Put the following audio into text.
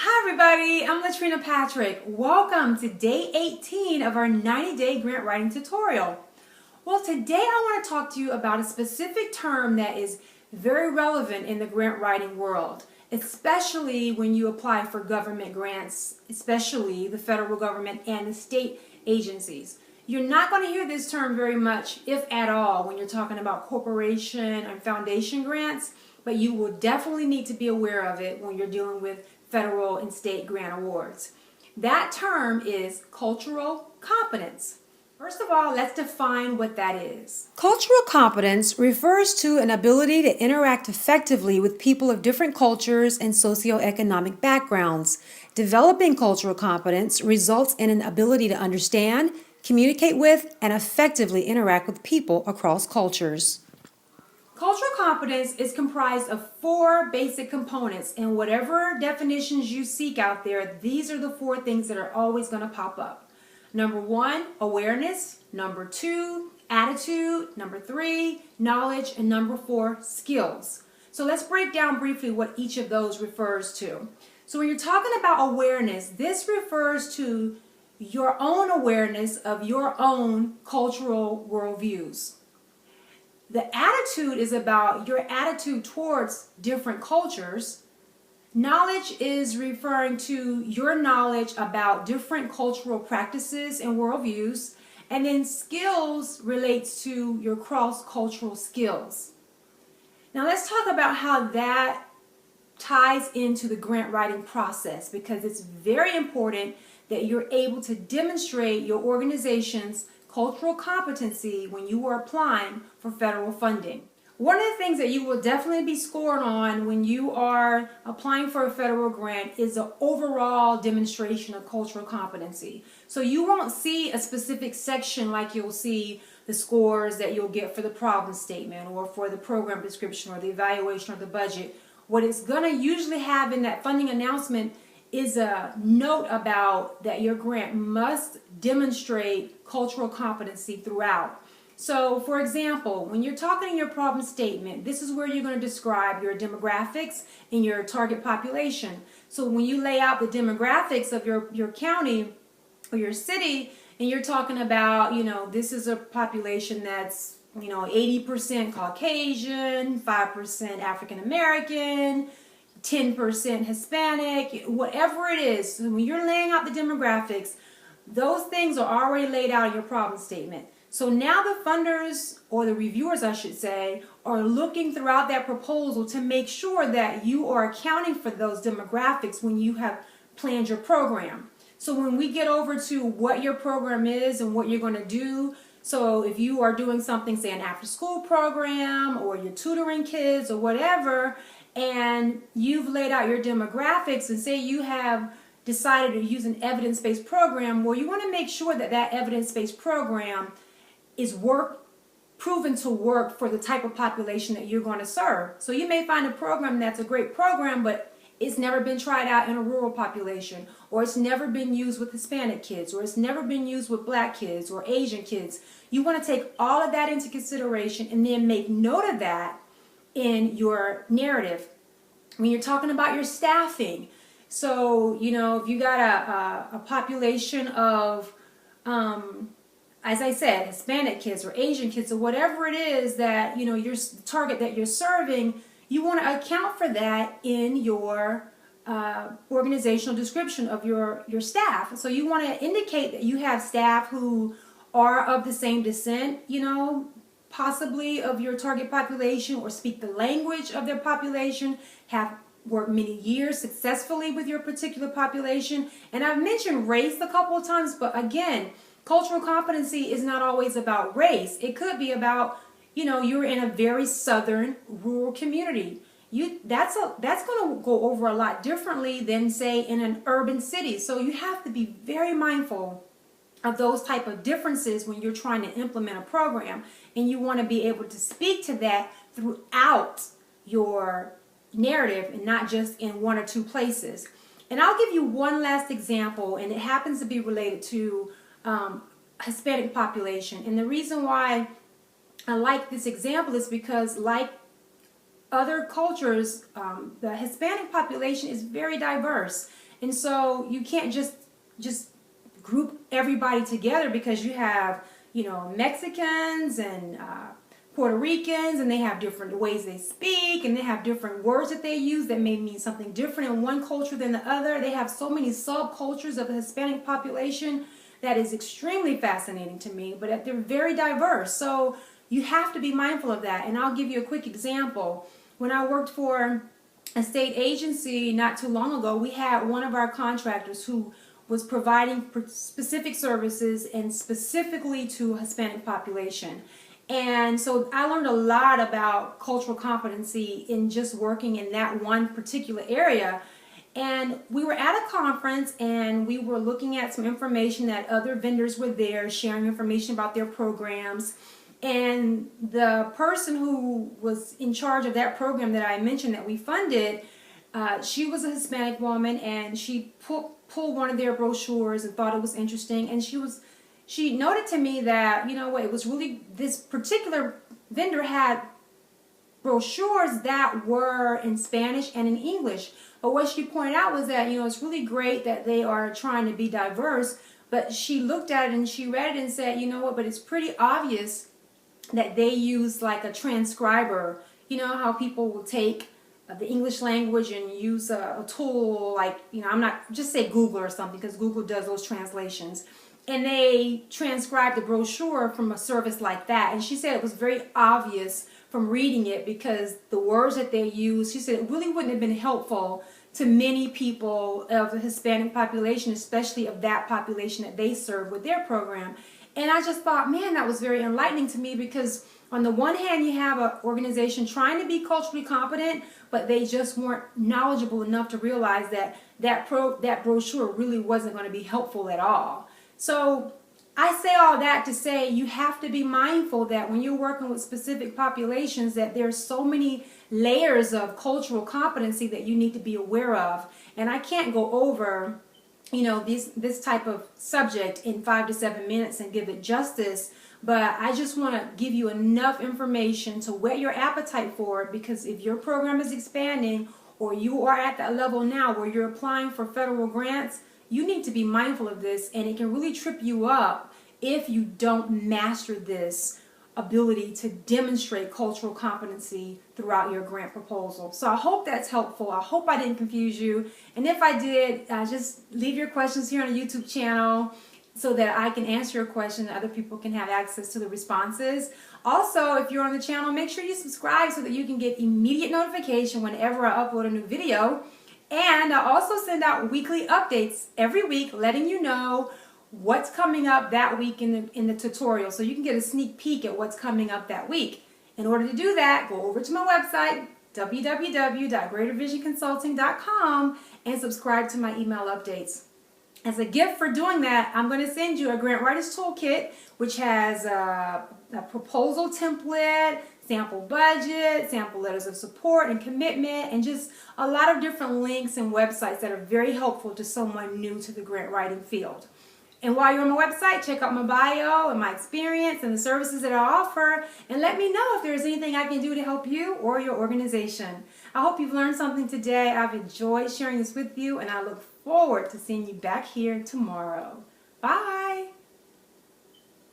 Hi everybody, I'm Latrina Patrick. Welcome to day 18 of our 90-day grant writing tutorial. Well, today I want to talk to you about a specific term that is very relevant in the grant writing world, especially when you apply for government grants, especially the federal government and the state agencies. You're not going to hear this term very much, if at all, when you're talking about corporation and foundation grants, but you will definitely need to be aware of it when you're dealing with federal and state grant awards. That term is cultural competence. First of all, let's define what that is. Cultural competence refers to an ability to interact effectively with people of different cultures and socioeconomic backgrounds. Developing cultural competence results in an ability to understand, communicate with, and effectively interact with people across cultures. Cultural competence is comprised of four basic components, and whatever definitions you seek out there, these are the four things that are always going to pop up. Number one, awareness. Number two, attitude. Number three, knowledge. And number four, skills. So let's break down briefly what each of those refers to. So when you're talking about awareness, this refers to your own awareness of your own cultural worldviews. The attitude is about your attitude towards different cultures. Knowledge is referring to your knowledge about different cultural practices and worldviews. And then skills relates to your cross-cultural skills. Now let's talk about how that ties into the grant writing process, because it's very important that you're able to demonstrate your organization's cultural competency when you are applying for federal funding. One of the things that you will definitely be scored on when you are applying for a federal grant is the overall demonstration of cultural competency. So you won't see a specific section like you'll see the scores that you'll get for the problem statement or for the program description or the evaluation or the budget. What it's going to usually have in that funding announcement is a note about that your grant must demonstrate cultural competency throughout. So, for example, when you're talking in your problem statement, this is where you're going to describe your demographics and your target population. So when you lay out the demographics of your county or your city, and you're talking about, this is a population that's, 80% Caucasian, 5% African American, 10% Hispanic, whatever it is. So when you're laying out the demographics, those things are already laid out in your problem statement. So now the funders, or the reviewers I should say, are looking throughout that proposal to make sure that you are accounting for those demographics when you have planned your program. So when we get over to what your program is and what you're going to do, so if you are doing something, say an after-school program, or you're tutoring kids or whatever, and you've laid out your demographics, and say you have decided to use an evidence-based program, well, you want to make sure that that evidence-based program is proven to work for the type of population that you're going to serve. So you may find a program that's a great program, but it's never been tried out in a rural population, or it's never been used with Hispanic kids, or it's never been used with black kids or Asian kids. You want to take all of that into consideration and then make note of that in your narrative. When you're talking about your staffing, so if you got a population of as I said, Hispanic kids or Asian kids or whatever it is that your target that you're serving, you want to account for that in your organizational description of your staff. So you want to indicate that you have staff who are of the same descent, possibly of your target population, or speak the language of their population, have worked many years successfully with your particular population. And I've mentioned race a couple of times, but again, cultural competency is not always about race. It could be about, you're in a very southern rural community. That's going to go over a lot differently than, say, in an urban city. So you have to be very mindful of those type of differences when you're trying to implement a program, and you want to be able to speak to that throughout your narrative and not just in one or two places. And I'll give you one last example, and it happens to be related to Hispanic population. And the reason why I like this example is because, like other cultures, the Hispanic population is very diverse. And so you can't just group everybody together, because you have, Mexicans and Puerto Ricans, and they have different ways they speak, and they have different words that they use that may mean something different in one culture than the other. They have so many subcultures of the Hispanic population that is extremely fascinating to me, but they're very diverse. So you have to be mindful of that. And I'll give you a quick example. When I worked for a state agency not too long ago, we had one of our contractors who was providing specific services and specifically to Hispanic population. And so I learned a lot about cultural competency in just working in that one particular area. And we were at a conference, and we were looking at some information that other vendors were there sharing information about their programs. And the person who was in charge of that program that I mentioned that we funded, she was a Hispanic woman, and she pulled one of their brochures and thought it was interesting. And she noted to me that, it was really, this particular vendor had brochures that were in Spanish and in English. But what she pointed out was that, it's really great that they are trying to be diverse. But she looked at it and she read it and said, but it's pretty obvious that they use like a transcriber. You know how people will take the English language and use a tool like, I'm not, just say Google or something, because Google does those translations. And they transcribe the brochure from a service like that. And she said it was very obvious from reading it, because the words that they use, she said it really wouldn't have been helpful to many people of the Hispanic population, especially of that population that they serve with their program. And I just thought, man, that was very enlightening to me, because on the one hand, you have an organization trying to be culturally competent, but they just weren't knowledgeable enough to realize that brochure really wasn't going to be helpful at all. So I say all that to say you have to be mindful that when you're working with specific populations, that there's so many layers of cultural competency that you need to be aware of. And I can't go over this type of subject in 5 to 7 minutes and give it justice, but I just want to give you enough information to whet your appetite for it, because if your program is expanding, or you are at that level now where you're applying for federal grants, you need to be mindful of this, and it can really trip you up if you don't master this ability to demonstrate cultural competency throughout your grant proposal. So I hope that's helpful. I hope I didn't confuse you. And if I did, just leave your questions here on the YouTube channel so that I can answer your question and other people can have access to the responses. Also, if you're on the channel, make sure you subscribe so that you can get immediate notification whenever I upload a new video. And I also send out weekly updates every week, letting you know what's coming up that week in the tutorial, so you can get a sneak peek at what's coming up that week. In order to do that, go over to my website, www.greatervisionconsulting.com, and subscribe to my email updates. As a gift for doing that, I'm going to send you a Grant Writer's Toolkit, which has a proposal template, sample budget, sample letters of support and commitment, and just a lot of different links and websites that are very helpful to someone new to the grant writing field. And while you're on my website, check out my bio and my experience and the services that I offer, and let me know if there's anything I can do to help you or your organization. I hope you've learned something today. I've enjoyed sharing this with you, and I look forward to seeing you back here tomorrow. Bye!